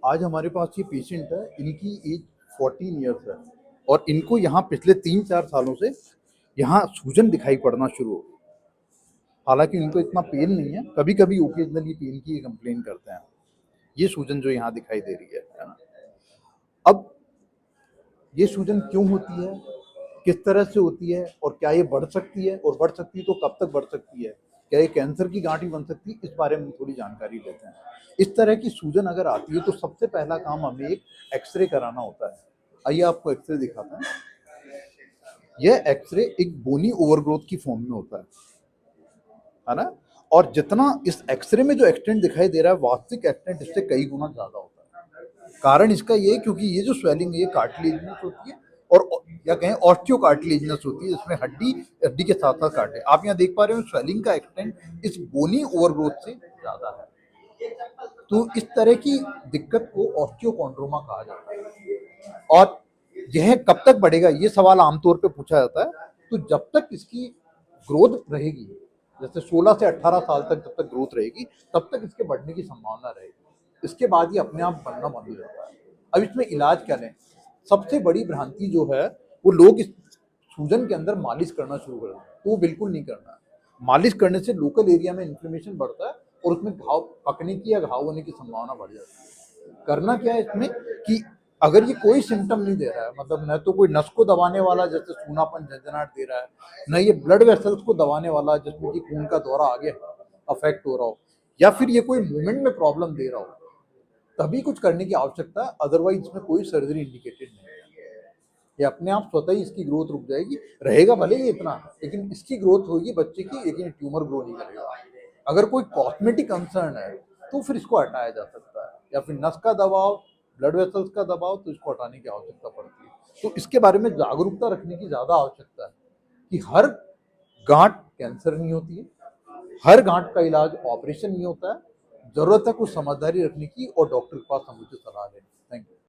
आज हमारे पास ये पेशेंट है, इनकी एज 14 ईयर्स है और इनको यहाँ पिछले 3-4 सालों से यहाँ सूजन दिखाई पड़ना शुरू हो गई। हालांकि इनको इतना पेन नहीं है, कभी कभी ओकेजनली पेन की कंप्लेन करते हैं। ये सूजन जो यहाँ दिखाई दे रही है ना। अब ये सूजन क्यों होती है, किस तरह से होती है और क्या ये बढ़ सकती है, और बढ़ सकती है तो कब तक बढ़ सकती है, क्या ये कैंसर की गांठ भी बन सकती है, इस बारे में थोड़ी जानकारी लेते हैं। इस तरह की सूजन अगर आती है तो सबसे पहला काम हमें एक एक्सरे कराना होता है। आइए आपको एक्सरे दिखाते हैं। यह एक्सरे एक बोनी ओवरग्रोथ की फॉर्म में होता है ना। और जितना इस एक्सरे में जो एक्सटेंट दिखाई दे रहा है, वास्तविक एक्सटेंट इससे कई गुना ज्यादा होता है। कारण इसका ये है क्योंकि ये जो स्वेलिंग है ये कार्टिलेजिनस होती है, और या कहें ऑस्टियो कार्टिलेजिनस होती है, जिसमें हड्डी हड्डी के साथ साथ काटे। आप यहाँ देख पा रहे हो स्वेलिंग का एक्सटेंट इस बोनी ओवरग्रोथ से ज्यादा है। तो इस तरह की दिक्कत को ऑस्टियोकॉन्ड्रोमा कहा जाता है। और यह कब तक बढ़ेगा, ये सवाल आमतौर पे पूछा जाता है। तो जब तक इसकी ग्रोथ रहेगी, जैसे 16 से 18 साल तक जब तक ग्रोथ रहेगी, तब तक इसके बढ़ने की संभावना रहेगी। इसके बाद ये अपने आप बढ़ना बंद हो जाता है। अब इसमें इलाज क्या लें? सबसे बड़ी भ्रांति जो है, वो लोग इस सूजन के अंदर मालिश करना शुरू कर दें, तो वो बिल्कुल नहीं करना है। मालिश करने से लोकल एरिया में इन्फ्लेमेशन बढ़ता है और उसमें घाव पकने की या घाव होने की संभावना बढ़ जाती है। करना क्या है इसमें कि अगर ये कोई सिम्टम नहीं दे रहा है, मतलब न तो कोई नस को दबाने वाला जैसे सूनापन झंझनाहट दे रहा है, न ये ब्लड वेसल्स को दबाने वाला जिसमें कि खून का दौरा आगे अफेक्ट हो रहा हो, या फिर ये कोई मूवमेंट में प्रॉब्लम दे रहा हो, तभी कुछ करने की आवश्यकता है। अदरवाइज इसमें कोई सर्जरी इंडिकेटेड नहीं है। ये अपने आप स्वतः ही इसकी ग्रोथ रुक जाएगी, रहेगा भले ही इतना, लेकिन इसकी ग्रोथ होगी बच्चे की, लेकिन ट्यूमर ग्रो नहीं करेगा। अगर कोई कॉस्मेटिक कंसर्न है तो फिर इसको हटाया जा सकता है, या फिर नस का दबाव, ब्लड वेसल्स का दबाव, तो इसको हटाने की आवश्यकता पड़ती है। तो इसके बारे में जागरूकता रखने की ज्यादा आवश्यकता है कि हर गांठ कैंसर नहीं होती है, हर गांठ का इलाज ऑपरेशन नहीं होता है। जरूरत है कुछ समझदारी रखने की और डॉक्टर के पास समुचित सलाह लेने की। Thank you.